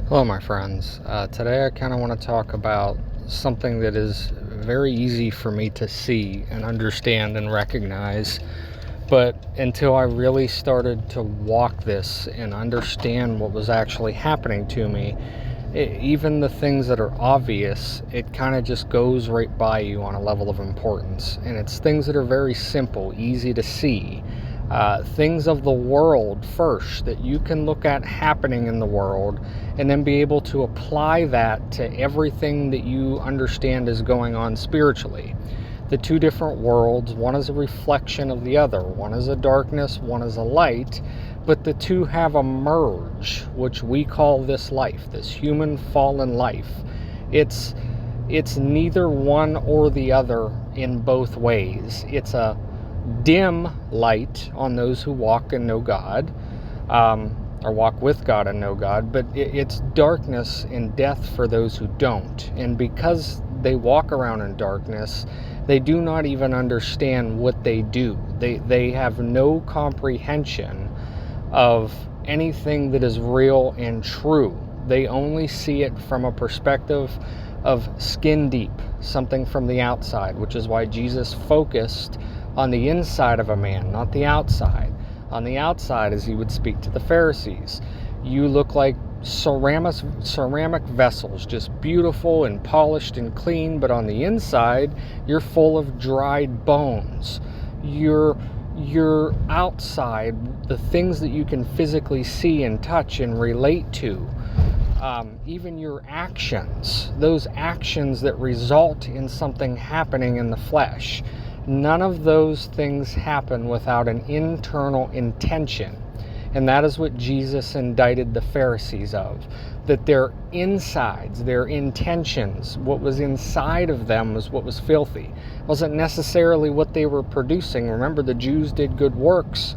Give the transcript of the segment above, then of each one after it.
Hello, my friends. Today, I kind of want to talk about something that is very easy for me to see and understand and recognize. But until I really started to walk this and understand what was actually happening to me, even the things that are obvious, it kind of just goes right by you on a level of importance. And it's things that are very simple, easy to see. Things of the world first that you can look at happening in the world and then be able to apply that to everything that you understand is going on spiritually. The two different worlds, one is a reflection of the other. One is a darkness, one is a light, but the two have a merge, which we call this life, this human fallen life. It's neither one or the other in both ways. It's a dim light on those who walk and know God, or walk with God and know God, but it's darkness and death for those who don't. And because they walk around in darkness, they do not even understand what they do. They have no comprehension of anything that is real and true. They only see it from a perspective of skin deep, something from the outside, which is why Jesus focused on the inside of a man, not the outside. On the outside, as he would speak to the Pharisees, you look like ceramic vessels, just beautiful and polished and clean, but on the inside, you're full of dried bones. You're outside, the things that you can physically see and touch and relate to, even your actions, those actions that result in something happening in the flesh. None of those things happen without an internal intention. And that is what Jesus indicted the Pharisees of, that their insides, their intentions, what was inside of them was what was filthy. It wasn't necessarily what they were producing. Remember, the Jews did good works.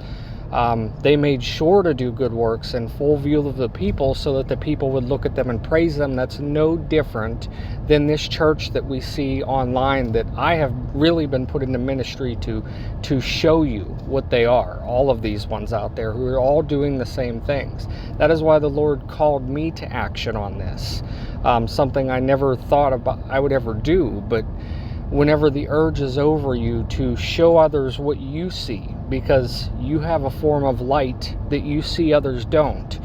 They made sure to do good works in full view of the people so that the people would look at them and praise them. That's no different than this church that we see online that I have really been put into ministry to show you what they are. All of these ones out there who are all doing the same things. That is why the Lord called me to action on this. Something I never thought about I would ever do, but whenever the urge is over you to show others what you see, because you have a form of light that you see others don't.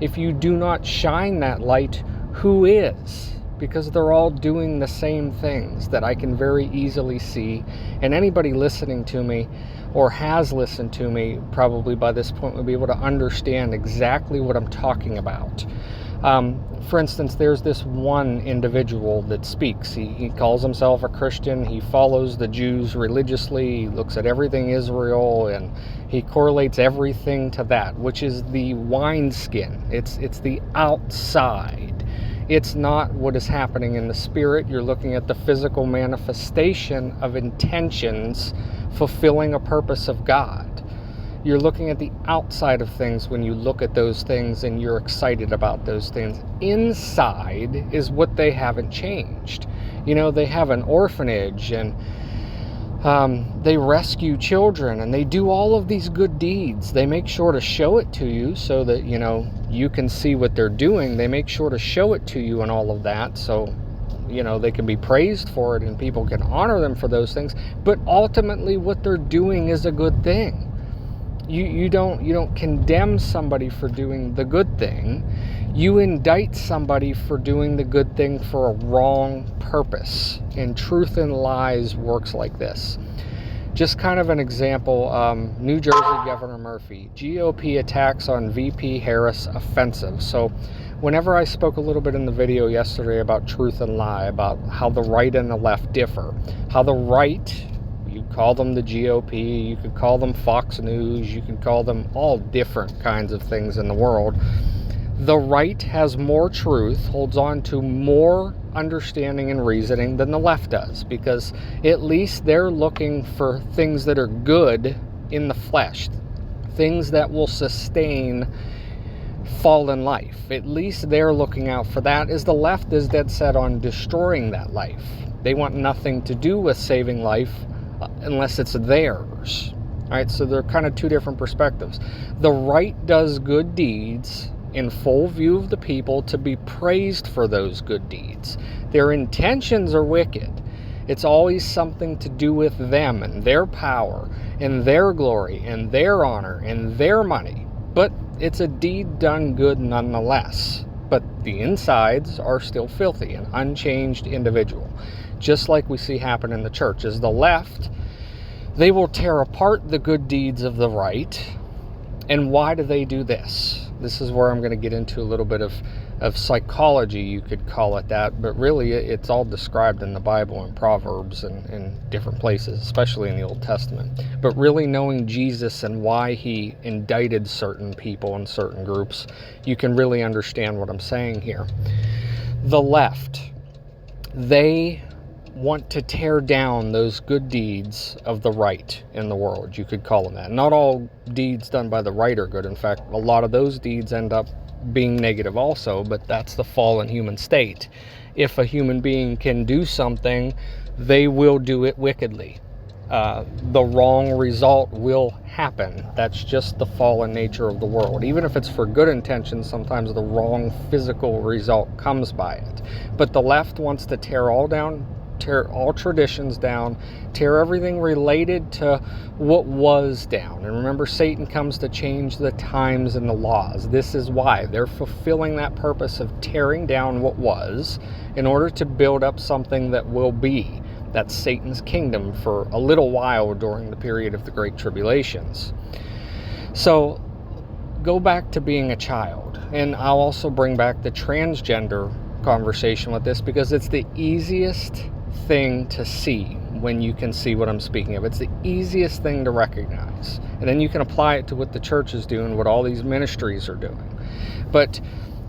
If you do not shine that light, who is? Because they're all doing the same things that I can very easily see. And anybody listening to me or has listened to me probably by this point will be able to understand exactly what I'm talking about. For instance, there's this one individual that speaks. He calls himself a Christian. He follows the Jews religiously. He looks at everything Israel, and he correlates everything to that, which is the wineskin. It's the outside. It's not what is happening in the spirit. You're looking at the physical manifestation of intentions fulfilling a purpose of God. You're looking at the outside of things when you look at those things and you're excited about those things. Inside is what they haven't changed. You know, they have an orphanage and they rescue children and they do all of these good deeds. They make sure to show it to you so that, you know, you can see what they're doing. They make sure to show it to you and all of that so, you know, they can be praised for it and people can honor them for those things. But ultimately what they're doing is a good thing. You don't condemn somebody for doing the good thing. You indict somebody for doing the good thing for a wrong purpose. And Truth and Lies works like this. Just kind of an example, New Jersey Governor Murphy, GOP attacks on VP Harris offensive. So whenever I spoke a little bit in the video yesterday about truth and lie, about how the right and the left differ, how the right, you call them the GOP, you could call them Fox News, you could call them all different kinds of things in the world. The right has more truth, holds on to more understanding and reasoning than the left does, because at least they're looking for things that are good in the flesh, things that will sustain fallen life. At least they're looking out for that, as the left is dead set on destroying that life. They want nothing to do with saving life unless it's theirs. All right, so they're kind of two different perspectives. The right does good deeds in full view of the people to be praised for those good deeds. Their intentions are wicked. It's always something to do with them and their power and their glory and their honor and their money. But it's a deed done good nonetheless. But the insides are still filthy, an unchanged individual. Just like we see happen in the church. As the left, they will tear apart the good deeds of the right. And why do they do this? This is where I'm going to get into a little bit of psychology, you could call it that, but really it's all described in the Bible and Proverbs and different places, especially in the Old Testament. But really knowing Jesus and why he indicted certain people and certain groups, you can really understand what I'm saying here. The left, they want to tear down those good deeds of the right in the world. You could call them that. Not all deeds done by the right are good. In fact, a lot of those deeds end up being negative also, but that's the fallen human state. If a human being can do something, they will do it wickedly. The wrong result will happen. That's just the fallen nature of the world. Even if it's for good intentions, sometimes the wrong physical result comes by it. But the left wants to tear all traditions down, tear everything related to what was down. And remember, Satan comes to change the times and the laws. This is why they're fulfilling that purpose of tearing down what was in order to build up something that will be. That's Satan's kingdom for a little while during the period of the Great Tribulations. So go back to being a child. And I'll also bring back the transgender conversation with this, because it's the easiest thing to see when you can see what I'm speaking of. It's the easiest thing to recognize. And then you can apply it to what the church is doing, what all these ministries are doing. But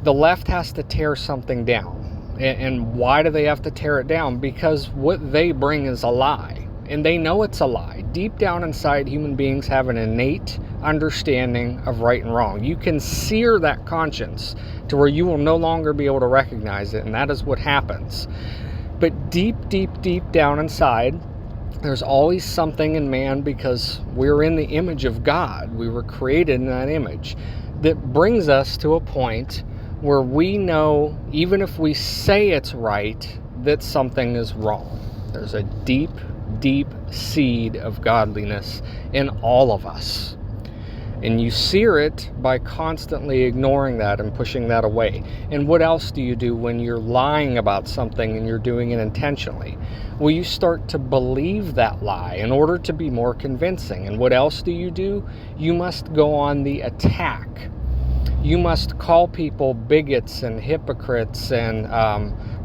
the left has to tear something down. And why do they have to tear it down? Because what they bring is a lie. And they know it's a lie. Deep down inside, human beings have an innate understanding of right and wrong. You can sear that conscience to where you will no longer be able to recognize it. And that is what happens. But deep, deep, deep down inside, there's always something in man, because we're in the image of God. We were created in that image, that brings us to a point where we know, even if we say it's right, that something is wrong. There's a deep, deep seed of godliness in all of us. And you sear it by constantly ignoring that and pushing that away. And what else do you do when you're lying about something and you're doing it intentionally? Well, you start to believe that lie in order to be more convincing. And what else do? You must go on the attack. You must call people bigots and hypocrites and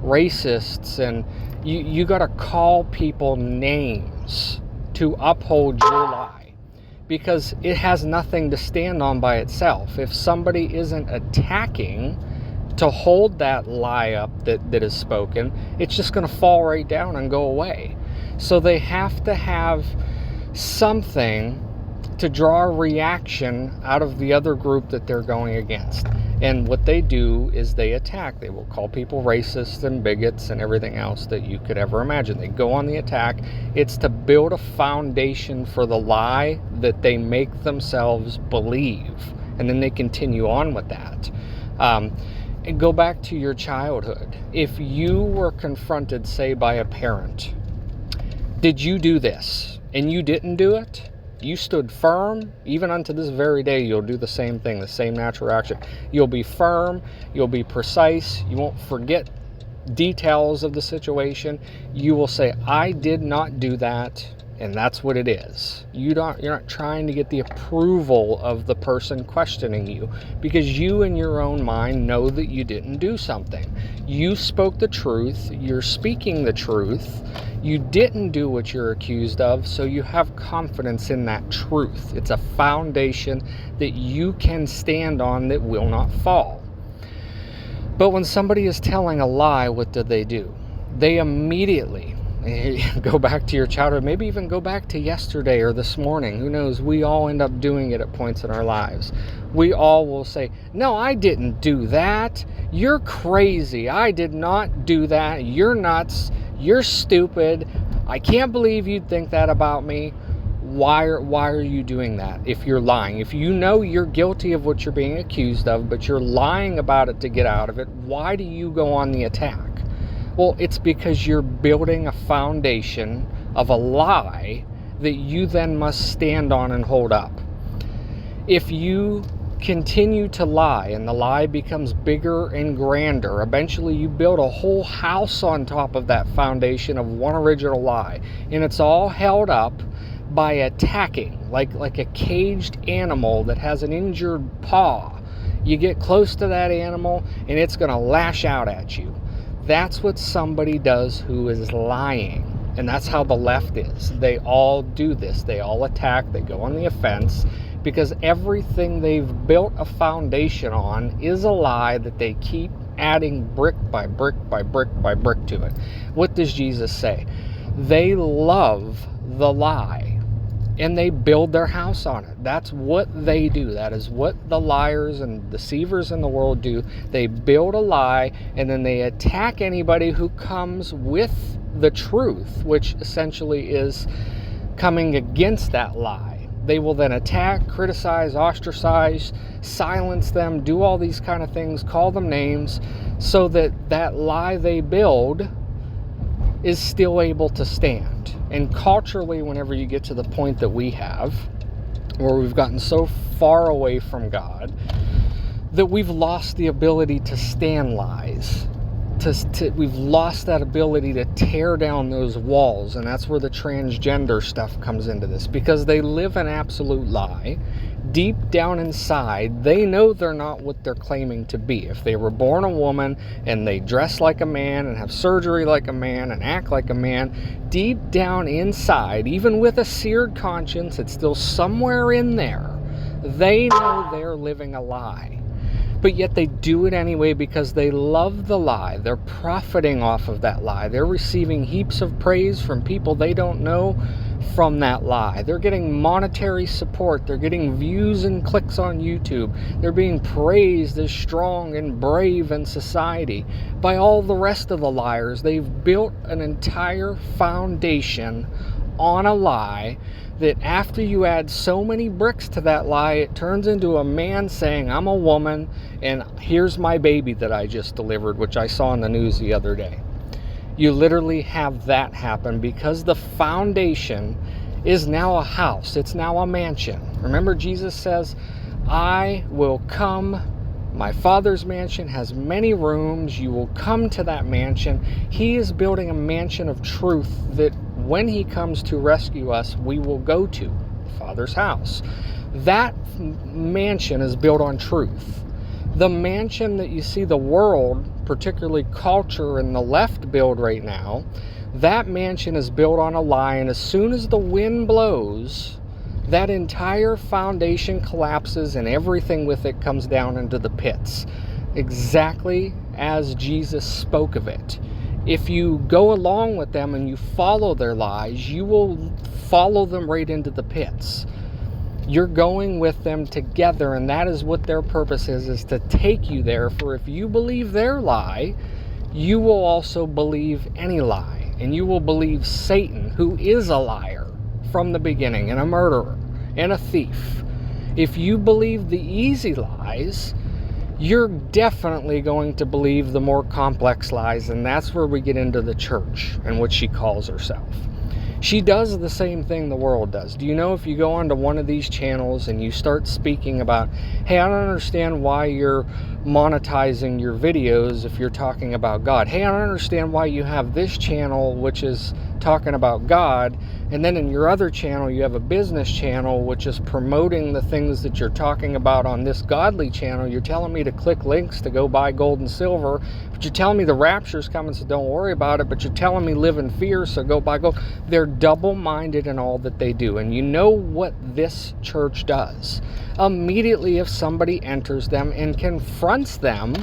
racists, and you got to call people names to uphold your lie. Because it has nothing to stand on by itself. If somebody isn't attacking to hold that lie up that is spoken, it's just going to fall right down and go away. So they have to have something to draw a reaction out of the other group that they're going against. And what they do is they attack. They will call people racists and bigots and everything else that you could ever imagine. They go on the attack. It's to build a foundation for the lie that they make themselves believe. And then they continue on with that. And go back to your childhood. If you were confronted, say, by a parent, did you do this? And you didn't do it? You stood firm. Even unto this very day, you'll do the same thing, the same natural action. You'll be firm. You'll be precise. You won't forget details of the situation. You will say, I did not do that, and that's what it is. You're not trying to get the approval of the person questioning you, because you in your own mind know that you didn't do something. You spoke the truth. You're speaking the truth. You didn't do what you're accused of, so you have confidence in that truth. It's a foundation that you can stand on that will not fall. But when somebody is telling a lie, what do? They immediately go back to your childhood, maybe even go back to yesterday or this morning. Who knows? We all end up doing it at points in our lives. We all will say, no, I didn't do that. You're crazy. I did not do that. You're nuts. You're stupid. I can't believe you'd think that about me. Why are you doing that if you're lying? If you know you're guilty of what you're being accused of, but you're lying about it to get out of it, why do you go on the attack? Well, it's because you're building a foundation of a lie that you then must stand on and hold up. If you continue to lie and the lie becomes bigger and grander, eventually you build a whole house on top of that foundation of one original lie, and it's all held up by attacking, like a caged animal that has an injured paw. You get close to that animal and it's going to lash out at you. That's what somebody does who is lying. And that's how the left is. They all do this. They all attack. They go on the offense because everything they've built a foundation on is a lie that they keep adding brick by brick by brick by brick to it. What does Jesus say? They love the lie and they build their house on it. That's what they do. That is what the liars and deceivers in the world do. They build a lie and then they attack anybody who comes with the truth, which essentially is coming against that lie. They will then attack, criticize, ostracize, silence them, do all these kind of things, call them names, so that that lie they build is still able to stand. And culturally, whenever you get to the point that we have, where we've gotten so far away from God, that we've lost the ability to stand lies. We've lost that ability to tear down those walls, and that's where the transgender stuff comes into this, because they live an absolute lie. Deep down inside, they know they're not what they're claiming to be. If they were born a woman and they dress like a man and have surgery like a man and act like a man, deep down inside, even with a seared conscience, it's still somewhere in there. They know they're living a lie. But yet they do it anyway because they love the lie. They're profiting off of that lie. They're receiving heaps of praise from people they don't know from that lie. They're getting monetary support. They're getting views and clicks on YouTube. They're being praised as strong and brave in society by all the rest of the liars. They've built an entire foundation on a lie that after you add so many bricks to that lie, it turns into a man saying, I'm a woman, and here's my baby that I just delivered, which I saw in the news the other day. You literally have that happen because the foundation is now a house. It's now a mansion. Remember, Jesus says, I will come. My Father's mansion has many rooms. You will come to that mansion. He is building a mansion of truth that when he comes to rescue us, we will go to the Father's house. That mansion is built on truth. The mansion that you see the world, particularly culture and the left build right now, that mansion is built on a lie, and as soon as the wind blows, that entire foundation collapses and everything with it comes down into the pits, exactly as Jesus spoke of it. If you go along with them and you follow their lies, you will follow them right into the pits. You're going with them together, and that is what their purpose is to take you there. For if you believe their lie, you will also believe any lie, and you will believe Satan, who is a liar from the beginning, and a murderer, and a thief. If you believe the easy lies, you're definitely going to believe the more complex lies, and that's where we get into the church and what she calls herself. She does the same thing the world does. Do you know, if you go onto one of these channels and you start speaking about, hey, I don't understand why you're monetizing your videos if you're talking about God. Hey, I don't understand why you have this channel which is talking about God, and then in your other channel you have a business channel which is promoting the things that you're talking about on this godly channel. You're telling me to click links to go buy gold and silver, but you're telling me the rapture's coming, so don't worry about it, but you're telling me live in fear, so go buy gold. They're double-minded in all that they do. And you know what this church does? Immediately, if somebody enters them and confronts them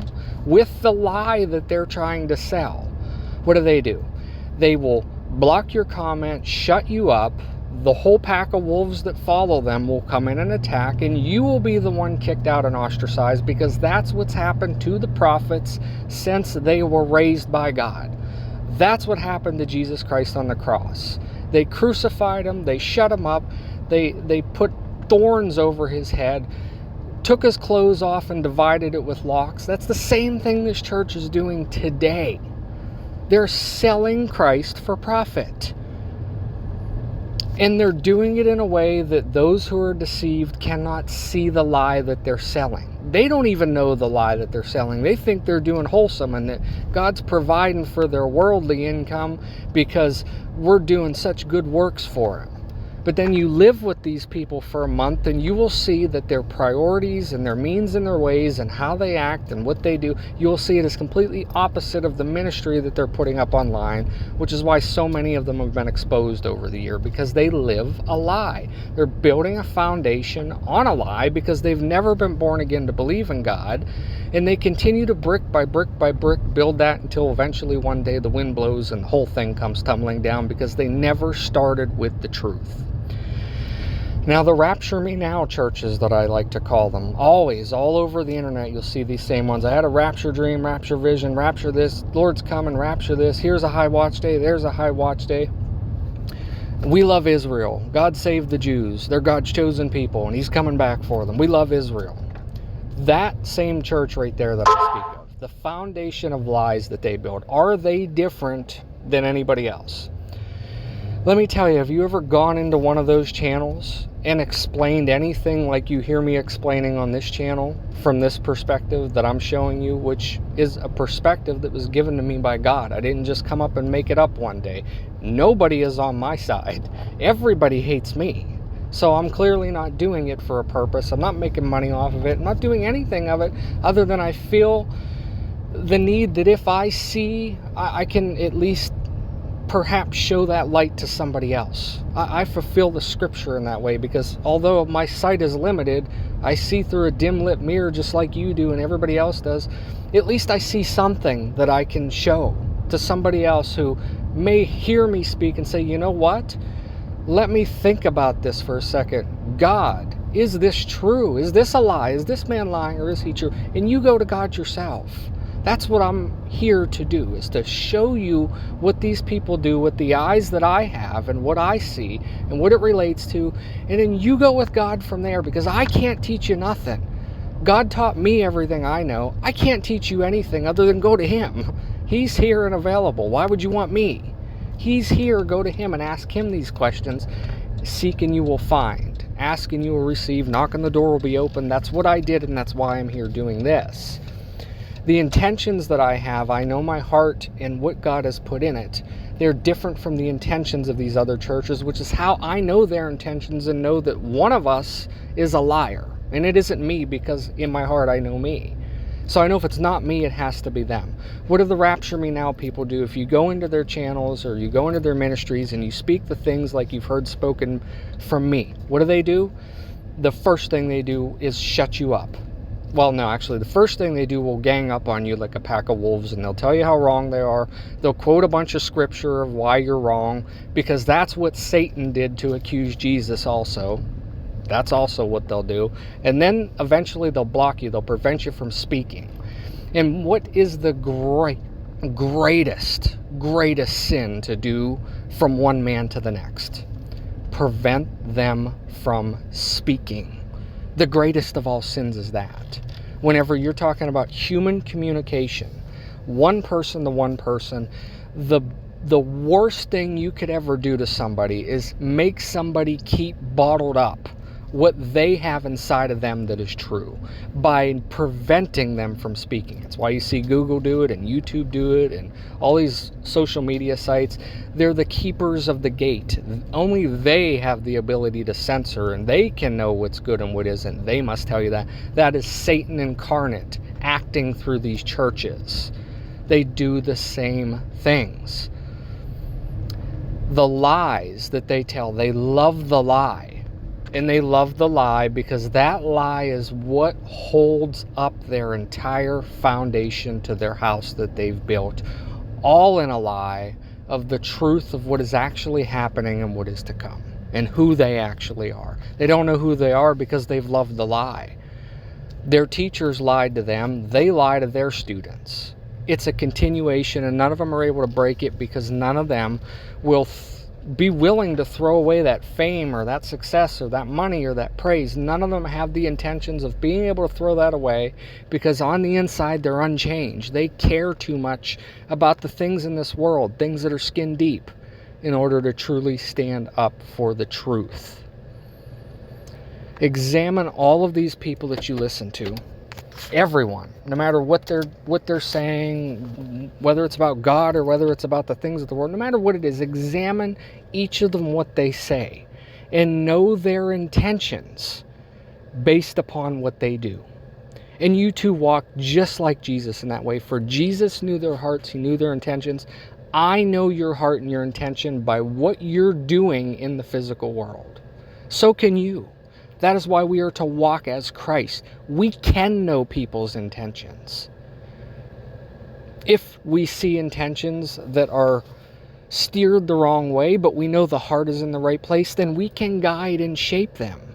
with the lie that they're trying to sell, what do? They will block your comment, shut you up. The whole pack of wolves that follow them will come in and attack, and you will be the one kicked out and ostracized, because that's what's happened to the prophets since they were raised by God. That's what happened to Jesus Christ on the cross. They crucified him, they shut him up, They put thorns over his head, took his clothes off and divided it with locks. That's the same thing this church is doing today. They're selling Christ for profit. And they're doing it in a way that those who are deceived cannot see the lie that they're selling. They don't even know the lie that they're selling. They think they're doing wholesome and that God's providing for their worldly income because we're doing such good works for Him. But then you live with these people for a month and you will see that their priorities and their means and their ways and how they act and what they do, you will see it as completely opposite of the ministry that they're putting up online, which is why so many of them have been exposed over the year, because they live a lie. They're building a foundation on a lie because they've never been born again to believe in God, and they continue to brick by brick by brick build that until eventually one day the wind blows and the whole thing comes tumbling down because they never started with the truth. Now, the Rapture Me Now churches that I like to call them, always, all over the internet, you'll see these same ones. I had a rapture dream, rapture vision, rapture this, Lord's coming, rapture this, here's a high watch day, there's a high watch day. We love Israel. God saved the Jews. They're God's chosen people, and He's coming back for them. We love Israel. That same church right there that I speak of, the foundation of lies that they build, are they different than anybody else? Let me tell you, have you ever gone into one of those channels and explained anything like you hear me explaining on this channel from this perspective that I'm showing you, which is a perspective that was given to me by God? I didn't just come up and make it up one day. Nobody is on my side. Everybody hates me. So I'm clearly not doing it for a purpose. I'm not making money off of it. I'm not doing anything of it other than I feel the need that if I see, I can at least perhaps show that light to somebody else. I fulfill the scripture in that way because although my sight is limited, I see through a dim lit mirror just like you do and everybody else does. At least I see something that I can show to somebody else who may hear me speak and say, you know what? Let me think about this for a second. God, is this true? Is this a lie? Is this man lying or is he true? And you go to God yourself. That's what I'm here to do, is to show you what these people do with the eyes that I have and what I see and what it relates to. And then you go with God from there, because I can't teach you nothing. God taught me everything I know. I can't teach you anything other than go to Him. He's here and available. Why would you want me? He's here. Go to Him and ask Him these questions. Seek and you will find. Ask and you will receive. Knock and the door will be open. That's what I did, and that's why I'm here doing this. The intentions that I have, I know my heart and what God has put in it. They're different from the intentions of these other churches, which is how I know their intentions and know that one of us is a liar. And it isn't me, because in my heart I know me. So I know if it's not me, it has to be them. What do the Rapture Me Now people do? If you go into their channels or you go into their ministries and you speak the things like you've heard spoken from me, what do? The first thing they do is shut you up. Well, no, actually, the first thing they do will gang up on you like a pack of wolves, and they'll tell you how wrong they are. They'll quote a bunch of scripture of why you're wrong, because that's what Satan did to accuse Jesus also. That's also what they'll do. And then eventually they'll block you. They'll prevent you from speaking. And what is the greatest sin to do from one man to the next? Prevent them from speaking. The greatest of all sins is that. Whenever you're talking about human communication, one person to one person, the worst thing you could ever do to somebody is make somebody keep bottled up what they have inside of them that is true by preventing them from speaking. It's why you see Google do it and YouTube do it and all these social media sites. They're the keepers of the gate. Only they have the ability to censor, and they can know what's good and what isn't. They must tell you that. That is Satan incarnate acting through these churches. They do the same things. The lies that they tell, they love the lie. And they love the lie because that lie is what holds up their entire foundation to their house that they've built. All in a lie of the truth of what is actually happening and what is to come and who they actually are. They don't know who they are because they've loved the lie. Their teachers lied to them. They lie to their students. It's a continuation, and none of them are able to break it because none of them will be willing to throw away that fame or that success or that money or that praise. None of them have the intentions of being able to throw that away, because on the inside they're unchanged. They care too much about the things in this world, things that are skin deep, in order to truly stand up for the truth. Examine all of these people that you listen to. Everyone, no matter what they're saying, whether it's about God or whether it's about the things of the world, no matter what it is, examine each of them, what they say, and know their intentions based upon what they do. And you two walk just like Jesus in that way. For Jesus knew their hearts, he knew their intentions. I know your heart and your intention by what you're doing in the physical world. So can you. That is why we are to walk as Christ. We can know people's intentions. If we see intentions that are steered the wrong way, but we know the heart is in the right place, then we can guide and shape them.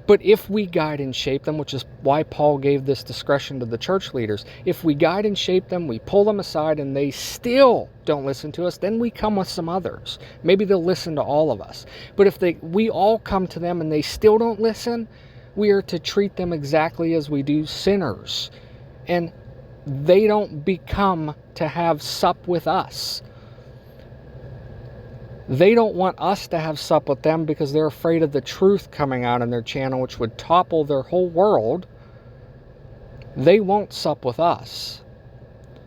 But if we guide and shape them, which is why Paul gave this discretion to the church leaders, if we guide and shape them, we pull them aside and they still don't listen to us, then we come with some others. Maybe they'll listen to all of us. But if we all come to them and they still don't listen, we are to treat them exactly as we do sinners. And they don't become to have sup with us. They don't want us to have sup with them because they're afraid of the truth coming out on their channel, which would topple their whole world. They won't sup with us.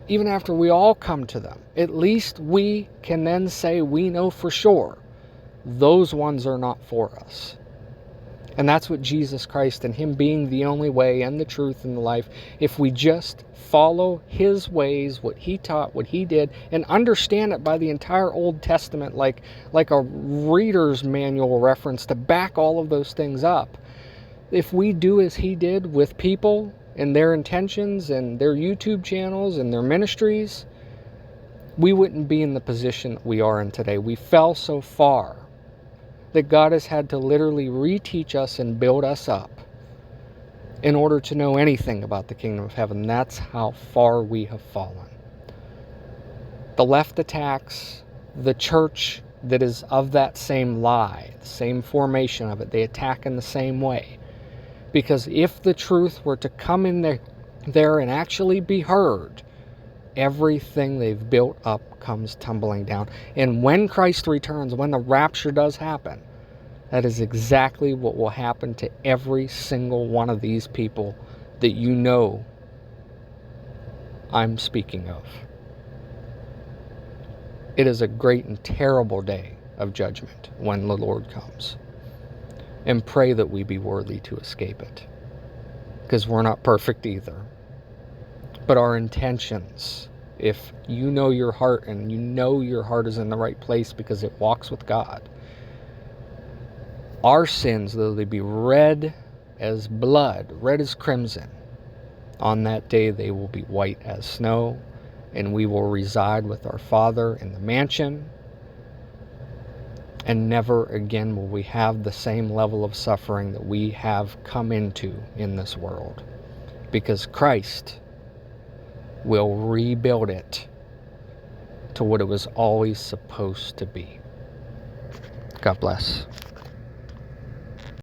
Even after we all come to them, at least we can then say we know for sure those ones are not for us. And that's what Jesus Christ, and him being the only way and the truth and the life, if we just follow his ways, what he taught, what he did, and understand it by the entire Old Testament like a reader's manual reference to back all of those things up. If we do as he did with people and their intentions and their YouTube channels and their ministries, we wouldn't be in the position that we are in today. We fell so far that God has had to literally reteach us and build us up in order to know anything about the kingdom of heaven. That's how far we have fallen. The left attacks the church that is of that same lie, the same formation of it. They attack in the same way. Because if the truth were to come in there and actually be heard, everything they've built up comes tumbling down. And when Christ returns, when the rapture does happen, that is exactly what will happen to every single one of these people that you know I'm speaking of. It is a great and terrible day of judgment when the Lord comes. And pray that we be worthy to escape it, because we're not perfect either. But our intentions, if you know your heart and you know your heart is in the right place because it walks with God, our sins, though they be red as blood, red as crimson, on that day they will be white as snow, and we will reside with our Father in the mansion, and never again will we have the same level of suffering that we have come into in this world, because Christ will rebuild it to what it was always supposed to be. God bless.